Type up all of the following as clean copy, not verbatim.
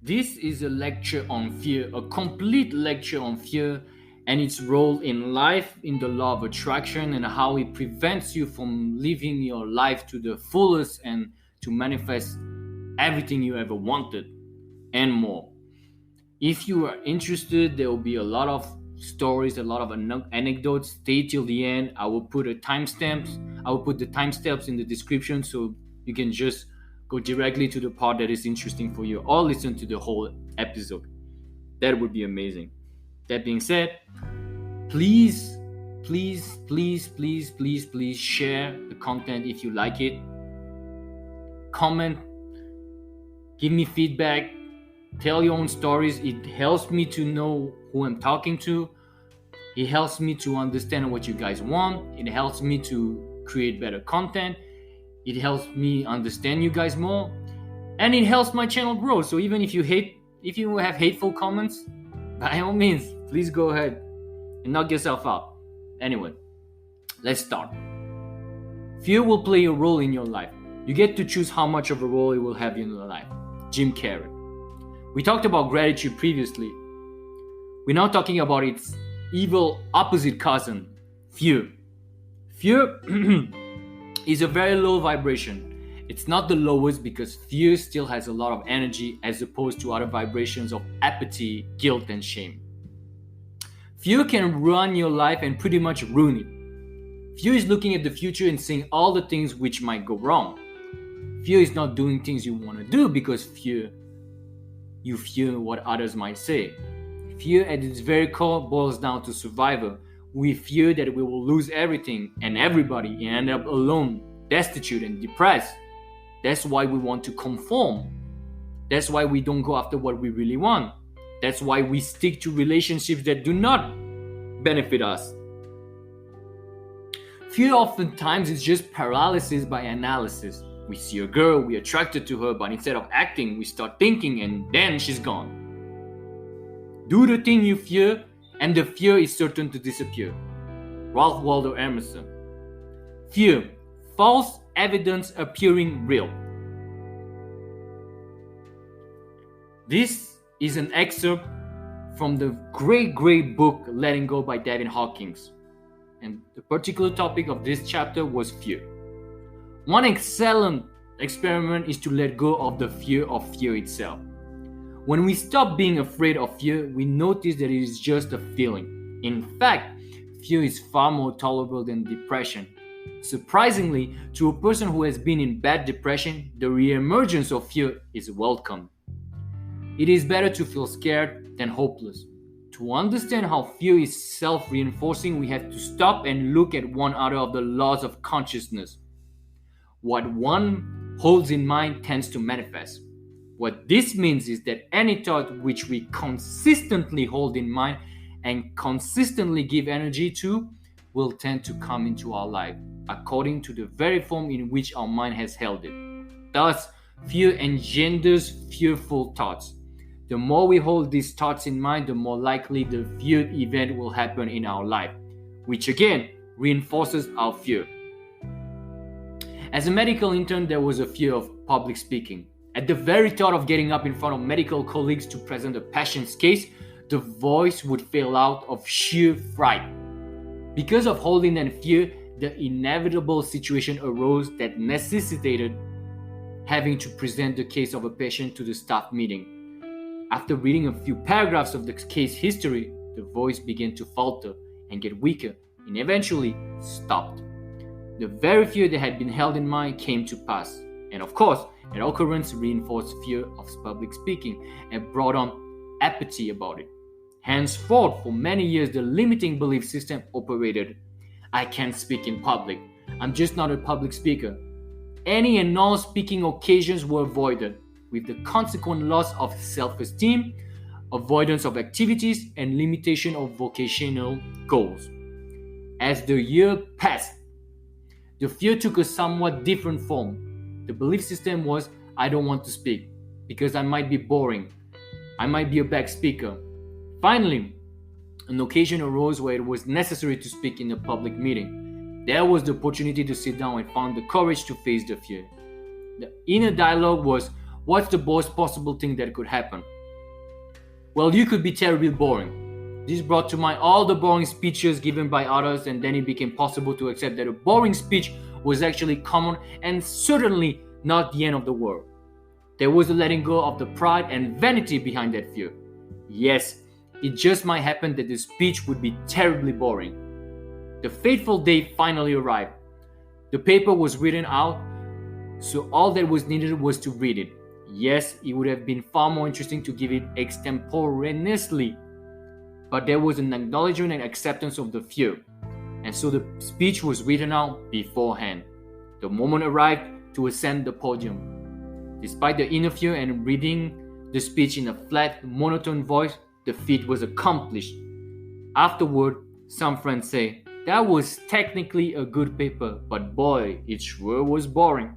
This is a lecture on fear, a complete lecture on fear and its role in life, in the law of attraction, and how it prevents you from living your life to the fullest and to manifest everything you ever wanted and more. If you are interested, there will be a lot of stories, a lot of anecdotes. Stay till the end. I will put the timestamps in the description so you can just go directly to the part that is interesting for you or listen to the whole episode. That would be amazing. That being said, please share the content if you like it. Comment, give me feedback, tell your own stories. It helps me to know who I'm talking to. It helps me to understand what you guys want. It helps me to create better content. It helps me understand you guys more. And it helps my channel grow. So even if you have hateful comments, by all means, please go ahead and knock yourself out. Anyway, let's start. Fear will play a role in your life. You get to choose how much of a role it will have in your life. Jim Carrey. We talked about gratitude previously. We're now talking about its evil opposite cousin, fear. Fear is a very low vibration. It's not the lowest because fear still has a lot of energy as opposed to other vibrations of apathy, guilt, and shame. Fear can run your life and pretty much ruin it. Fear is looking at the future and seeing all the things which might go wrong. Fear is not doing things you want to do because you fear what others might say. Fear at its very core boils down to survival. We fear that we will lose everything and everybody and end up alone, destitute, and depressed. That's why we want to conform. That's why we don't go after what we really want. That's why we stick to relationships that do not benefit us. Fear oftentimes is just paralysis by analysis. We see a girl, we're attracted to her, but instead of acting, we start thinking and then she's gone. Do the thing you fear, and the fear is certain to disappear. Ralph Waldo Emerson. Fear, false evidence appearing real. This is an excerpt from the great book Letting Go by David Hawkins. And the particular topic of this chapter was fear. One excellent experiment is to let go of the fear of fear itself. When we stop being afraid of fear, we notice that it is just a feeling. In fact, fear is far more tolerable than depression. Surprisingly, to a person who has been in bad depression, the re-emergence of fear is welcome. It is better to feel scared than hopeless. To understand how fear is self-reinforcing, we have to stop and look at one other of the laws of consciousness. What one holds in mind tends to manifest. What this means is that any thought which we consistently hold in mind and consistently give energy to will tend to come into our life according to the very form in which our mind has held it. Thus, fear engenders fearful thoughts. The more we hold these thoughts in mind, the more likely the feared event will happen in our life, which again reinforces our fear. As a medical intern, there was a fear of public speaking. At the very thought of getting up in front of medical colleagues to present a patient's case, the voice would fail out of sheer fright. Because of holding that fear, the inevitable situation arose that necessitated having to present the case of a patient to the staff meeting. After reading a few paragraphs of the case history, the voice began to falter and get weaker and eventually stopped. The very fear that had been held in mind came to pass. And of course, that occurrence reinforced fear of public speaking and brought on apathy about it. Henceforth, for many years, the limiting belief system operated. I can't speak in public. I'm just not a public speaker. Any and all speaking occasions were avoided, with the consequent loss of self-esteem, avoidance of activities, and limitation of vocational goals. As the year passed, the fear took a somewhat different form. The belief system was, I don't want to speak because I might be boring. I might be a bad speaker. Finally, an occasion arose where it was necessary to speak in a public meeting. There was the opportunity to sit down and found the courage to face the fear. The inner dialogue was, what's the worst possible thing that could happen? well, you could be terribly boring. This brought to mind all the boring speeches given by others, and then it became possible to accept that a boring speech was actually common and certainly not the end of the world. There was a letting go of the pride and vanity behind that fear. Yes, it just might happen that the speech would be terribly boring. The fateful day finally arrived. The paper was written out, so all that was needed was to read it. Yes, it would have been far more interesting to give it extemporaneously, but there was an acknowledgement and acceptance of the fear, and so the speech was written out beforehand. The moment arrived to ascend the podium. Despite the inner fear and reading the speech in a flat, monotone voice, the feat was accomplished. Afterward, some friends say, that was technically a good paper, but boy, it sure was boring.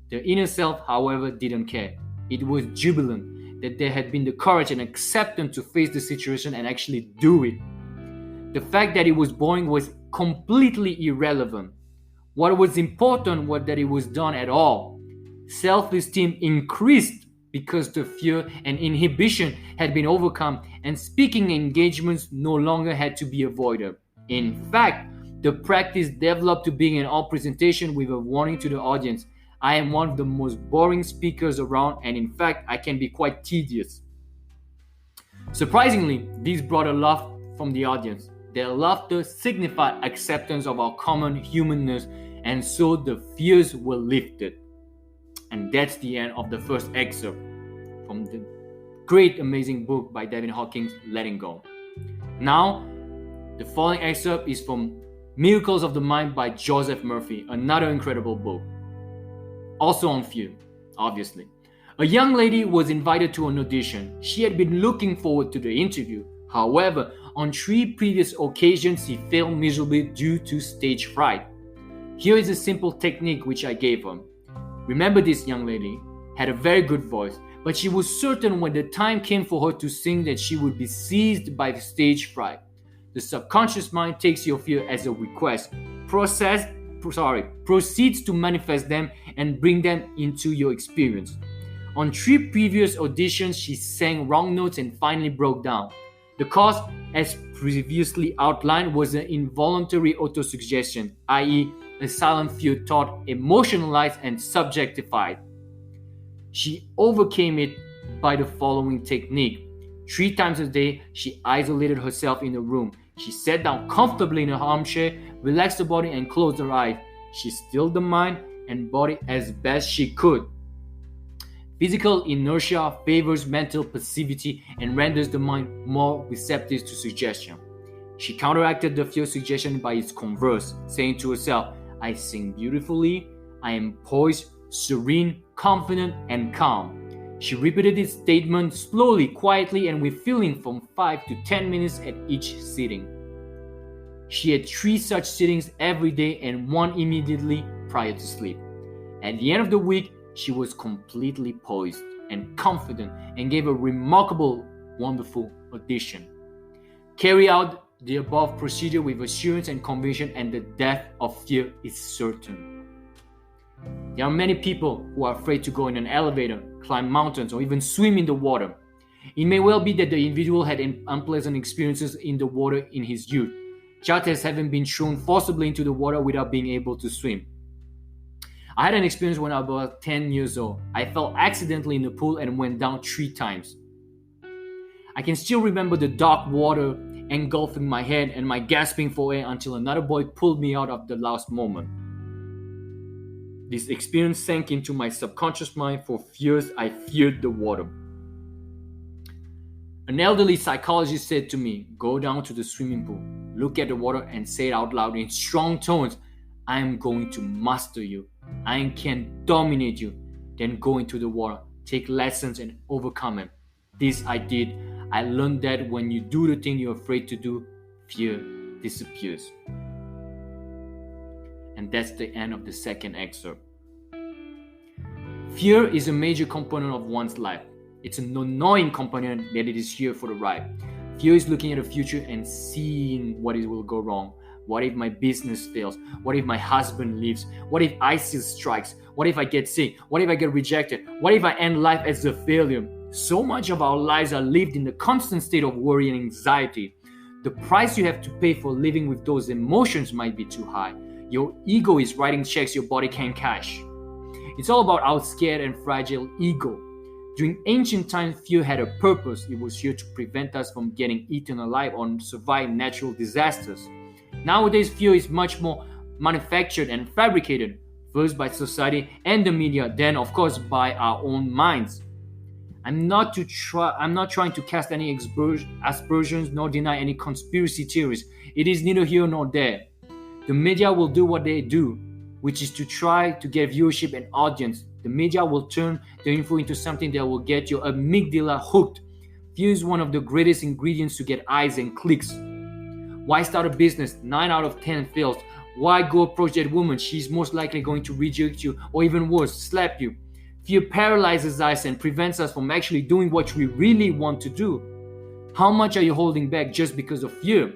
The inner self, however, didn't care. It was jubilant that there had been the courage and acceptance to face the situation and actually do it. The fact that it was boring was completely irrelevant. What was important was that it was done at all. Self-esteem increased because the fear and inhibition had been overcome and speaking engagements no longer had to be avoided. In fact, the practice developed to being an all presentation with a warning to the audience. I am one of the most boring speakers around, and in fact, I can be quite tedious. Surprisingly, this brought a laugh from the audience. Their laughter signified acceptance of our common humanness, and so the fears were lifted. And that's the end of the first excerpt from the great, amazing book by David Hawkins, Letting Go. Now, the following excerpt is from Miracles of the Mind by Joseph Murphy, another incredible book. Also on fear, obviously. A young lady was invited to an audition. She had been looking forward to the interview. However, on 3 previous occasions, she failed miserably due to stage fright. Here is a simple technique which I gave her. Remember, this young lady had a very good voice, but she was certain when the time came for her to sing that she would be seized by the stage fright. The subconscious mind takes your fear as a request, proceeds to manifest them and bring them into your experience. On 3 previous auditions, she sang wrong notes and finally broke down. The cause, as previously outlined, was an involuntary autosuggestion, i.e., a silent fear thought emotionalized and subjectified. She overcame it by the following technique. 3 times a day, she isolated herself in a room. She sat down comfortably in her armchair, relaxed her body and closed her eyes. She stilled the mind and body as best she could. Physical inertia favors mental passivity and renders the mind more receptive to suggestion. She counteracted the fear suggestion by its converse, saying to herself, I sing beautifully, I am poised, serene, confident, and calm. She repeated this statement slowly, quietly, and with feeling from 5 to 10 minutes at each sitting. She had 3 such sittings every day and 1 immediately prior to sleep. At the end of the week, she was completely poised and confident and gave a remarkable, wonderful audition. Carry out the above procedure with assurance and conviction, and the death of fear is certain. There are many people who are afraid to go in an elevator, climb mountains, or even swim in the water. It may well be that the individual had unpleasant experiences in the water in his youth, such as having been thrown forcibly into the water without being able to swim. I had an experience when I was about 10 years old. I fell accidentally in the pool and went down 3 times. I can still remember the dark water engulfing my head and my gasping for air until another boy pulled me out at the last moment. This experience sank into my subconscious mind. For years, I feared the water. An elderly psychologist said to me, go down to the swimming pool, look at the water and say it out loud in strong tones, I am going to master you. I can dominate you. Then go into the water, take lessons and overcome it. This I did. I learned that when you do the thing you're afraid to do, fear disappears. And that's the end of the second excerpt. Fear is a major component of one's life. It's an annoying component that it is here for the ride. Fear is looking at the future and seeing what it will go wrong. What if my business fails? What if my husband leaves? What if ISIS strikes? What if I get sick? What if I get rejected? What if I end life as a failure? So much of our lives are lived in the constant state of worry and anxiety. The price you have to pay for living with those emotions might be too high. Your ego is writing checks your body can't cash. It's all about our scared and fragile ego. During ancient times, fear had a purpose. It was here to prevent us from getting eaten alive or survive natural disasters. Nowadays, fear is much more manufactured and fabricated, first by society and the media, then of course by our own minds. I'm not trying to cast any aspersions nor deny any conspiracy theories. It is neither here nor there. The media will do what they do, which is to try to get viewership and audience. The media will turn the info into something that will get your amygdala hooked. Fear is one of the greatest ingredients to get eyes and clicks. Why start a business? 9 out of 10 fails. Why go approach that woman? She's most likely going to reject you or even worse, slap you. Fear paralyzes us and prevents us from actually doing what we really want to do. How much are you holding back just because of fear?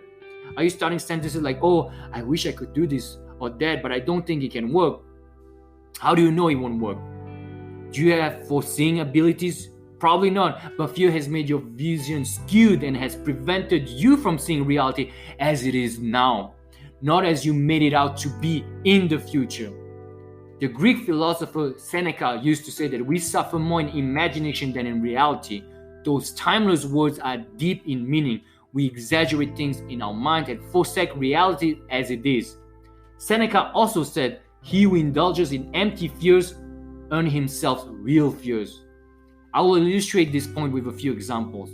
Are you starting sentences like, oh, I wish I could do this or that, but I don't think it can work? How do you know it won't work? Do you have foreseeing abilities? Probably not, but fear has made your vision skewed and has prevented you from seeing reality as it is now, not as you made it out to be in the future. The Greek philosopher Seneca used to say that we suffer more in imagination than in reality. Those timeless words are deep in meaning. We exaggerate things in our mind and forsake reality as it is. Seneca also said, he who indulges in empty fears earns himself real fears. I will illustrate this point with a few examples.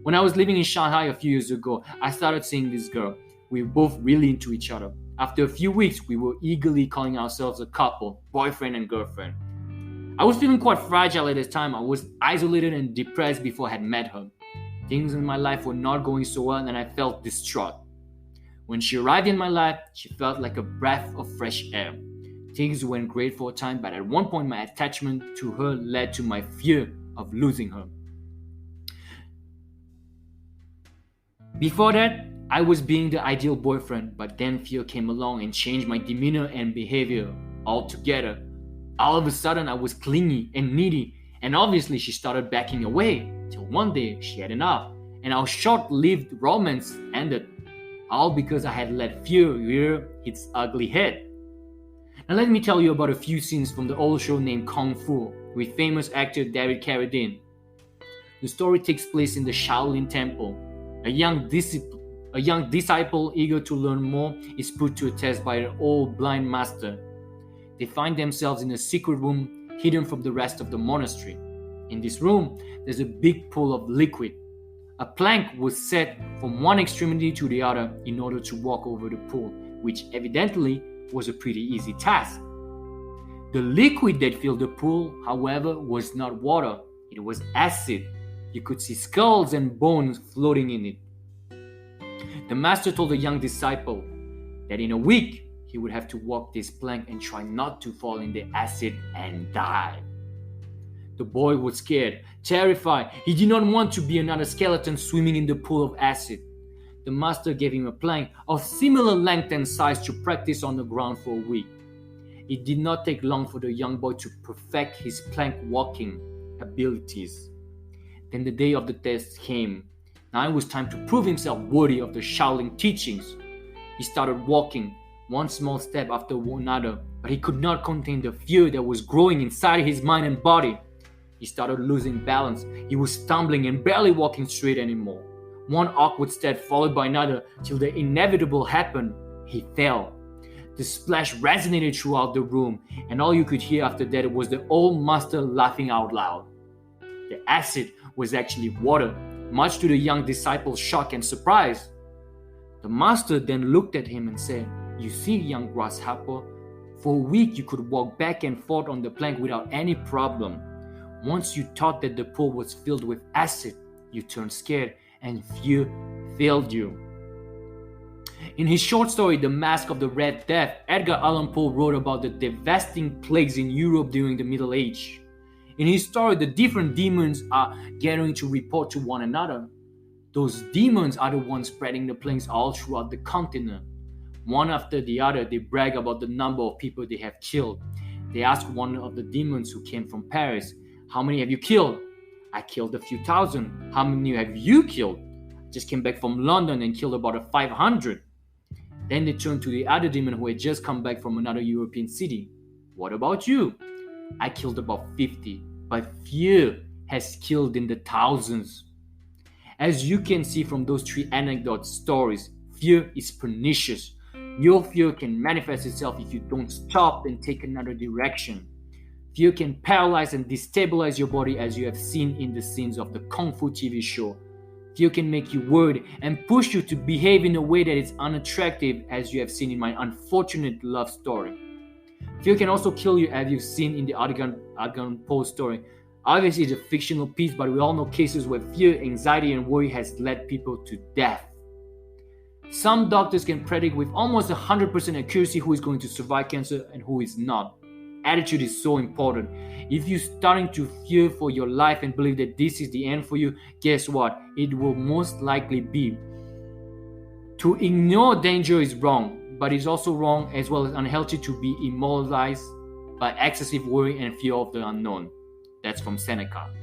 When I was living in Shanghai a few years ago, I started seeing this girl. We were both really into each other. After a few weeks, we were eagerly calling ourselves a couple, boyfriend and girlfriend. I was feeling quite fragile at the time. I was isolated and depressed before I had met her. Things in my life were not going so well and I felt distraught. When she arrived in my life, she felt like a breath of fresh air. Things went great for a time, but at one point my attachment to her led to my fear of losing her. Before that, I was being the ideal boyfriend, but then fear came along and changed my demeanor and behavior altogether. All of a sudden, I was clingy and needy, and obviously she started backing away, till one day she had enough, and our short-lived romance ended, all because I had let fear rear its ugly head. Now let me tell you about a few scenes from the old show named Conform, with famous actor David Carradine. The story takes place in the Shaolin Temple. A young disciple eager to learn more is put to a test by an old blind master. They find themselves in a secret room hidden from the rest of the monastery. In this room, there's a big pool of liquid. A plank was set from one extremity to the other in order to walk over the pool, which evidently was a pretty easy task. The liquid that filled the pool, however, was not water. It was acid. You could see skulls and bones floating in it. The master told the young disciple that in a week he would have to walk this plank and try not to fall in the acid and die. The boy was scared, terrified. He did not want to be another skeleton swimming in the pool of acid. The master gave him a plank of similar length and size to practice on the ground for a week. It did not take long for the young boy to perfect his plank walking abilities. Then the day of the test came. Now it was time to prove himself worthy of the Shaolin teachings. He started walking, one small step after another, but he could not contain the fear that was growing inside his mind and body. He started losing balance. He was stumbling and barely walking straight anymore. One awkward step followed by another till the inevitable happened. He fell. The splash resonated throughout the room, and all you could hear after that was the old master laughing out loud. The acid was actually water, much to the young disciple's shock and surprise. The master then looked at him and said, "You see, young grasshopper, for a week you could walk back and forth on the plank without any problem. Once you thought that the pool was filled with acid, you turned scared and fear failed you." In his short story, The Mask of the Red Death, Edgar Allan Poe wrote about the devastating plagues in Europe during the Middle Age. In his story, the different demons are gathering to report to one another. Those demons are the ones spreading the plagues all throughout the continent. One after the other, they brag about the number of people they have killed. They ask one of the demons who came from Paris, "How many have you killed?" I killed a few thousand. How many have you killed? Just came back from London and killed about 500. Then they turned to the other demon who had just come back from another European city. What about you? I killed about 50, but fear has killed in the thousands. As you can see from those 3 anecdote stories, fear is pernicious. Your fear can manifest itself if you don't stop and take another direction. Fear can paralyze and destabilize your body, as you have seen in the scenes of the Kung Fu TV show. Fear can make you worried and push you to behave in a way that is unattractive, as you have seen in my unfortunate love story. Fear can also kill you, as you've seen in the Edgar Poe story. Obviously, it's a fictional piece, but we all know cases where fear, anxiety, and worry has led people to death. Some doctors can predict with almost 100% accuracy who is going to survive cancer and who is not. Attitude is so important. If you're starting to fear for your life and believe that this is the end for you, guess what? It will most likely be. To ignore danger is wrong, but it's also wrong as well as unhealthy to be immobilized by excessive worry and fear of the unknown. That's from Seneca.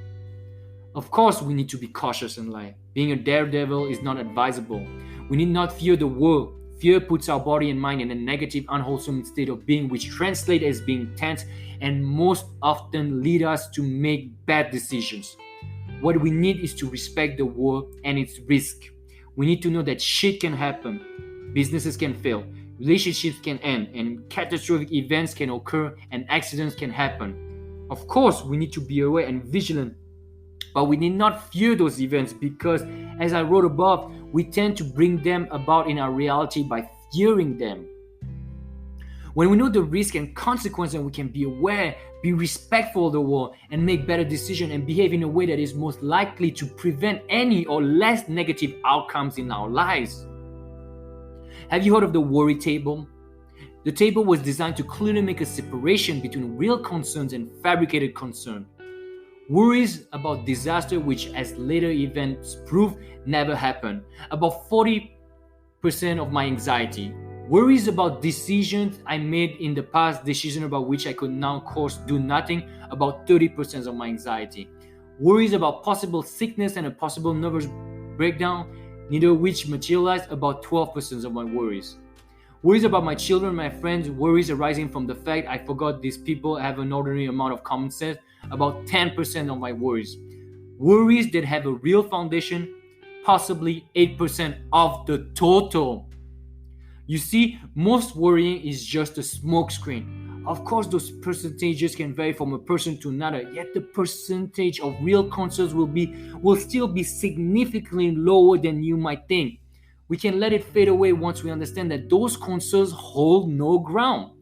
Of course, we need to be cautious in life. Being a daredevil is not advisable. We need not fear the world. Fear puts our body and mind in a negative, unwholesome state of being, which translates as being tense and most often lead us to make bad decisions. What we need is to respect the world and its risk. We need to know that shit can happen. Businesses can fail. Relationships can end. And catastrophic events can occur and accidents can happen. Of course, we need to be aware and vigilant. But we need not fear those events because, as I wrote above, we tend to bring them about in our reality by fearing them. When we know the risk and consequences, we can be aware, be respectful of the world, and make better decisions and behave in a way that is most likely to prevent any or less negative outcomes in our lives. Have you heard of the worry table? The table was designed to clearly make a separation between real concerns and fabricated concerns. Worries about disaster, which as later events prove never happened, about 40% of my anxiety. Worries about decisions I made in the past, decisions about which I could now, of course, do nothing, about 30% of my anxiety. Worries about possible sickness and a possible nervous breakdown, neither of which materialized, about 12% of my worries. Worries about my children, my friends, worries arising from the fact I forgot these people have an ordinary amount of common sense, about 10% of my worries. Worries that have a real foundation, possibly 8% of the total. You see, most worrying is just a smokescreen. Of course, those percentages can vary from a person to another, yet the percentage of real concerns will still be significantly lower than you might think. We can let it fade away once we understand that those concerns hold no ground.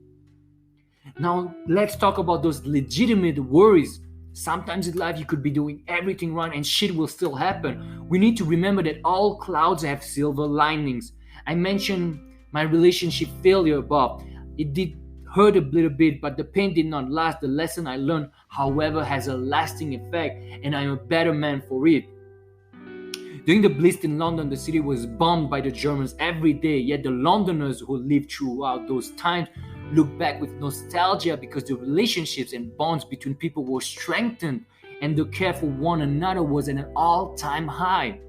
Now, let's talk about those legitimate worries. Sometimes in life you could be doing everything right and shit will still happen. We need to remember that all clouds have silver linings. I mentioned my relationship failure above. It did hurt a little bit, but the pain did not last. The lesson I learned, however, has a lasting effect, and I'm a better man for it. During the Blitz in London, the city was bombed by the Germans every day, yet the Londoners who lived throughout those times look back with nostalgia because the relationships and bonds between people were strengthened and the care for one another was at an all-time high.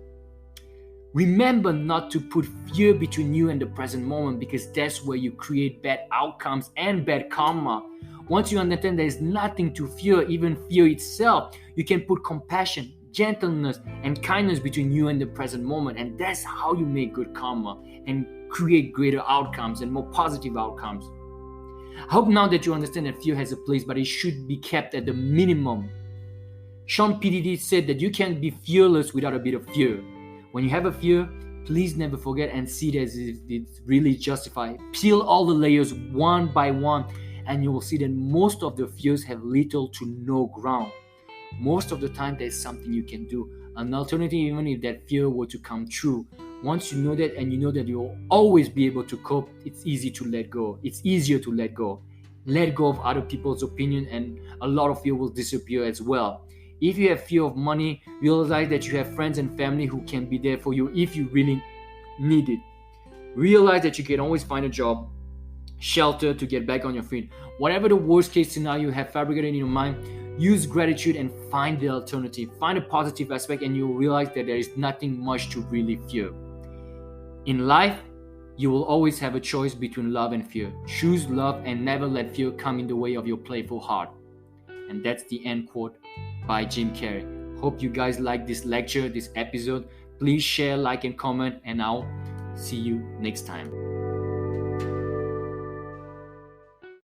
Remember not to put fear between you and the present moment because that's where you create bad outcomes and bad karma. Once you understand there is nothing to fear, even fear itself, you can put compassion, gentleness, and kindness between you and the present moment, and that's how you make good karma and create greater outcomes and more positive outcomes. I hope now that you understand that fear has a place, but it should be kept at the minimum. Sean P. said that you can't be fearless without a bit of fear. When you have a fear, please never forget and see it as if it's really justified. Peel all the layers one by one, and you will see that most of the fears have little to no ground. Most of the time, there's something you can do. An alternative, even if that fear were to come true. Once you know that and you know that you'll always be able to cope, it's easy to let go. It's easier to let go. Let go of other people's opinion and a lot of fear will disappear as well. If you have fear of money, realize that you have friends and family who can be there for you if you really need it. Realize that you can always find a job, shelter to get back on your feet. Whatever the worst case scenario you have fabricated in your mind, Use gratitude and find the alternative. Find a positive aspect and you'll realize that there is nothing much to really fear. In life, you will always have a choice between love and fear. Choose love and never let fear come in the way of your playful heart. And that's the end quote by Jim Carrey. Hope you guys like this lecture, this episode. Please share, like, and comment, and I'll see you next time.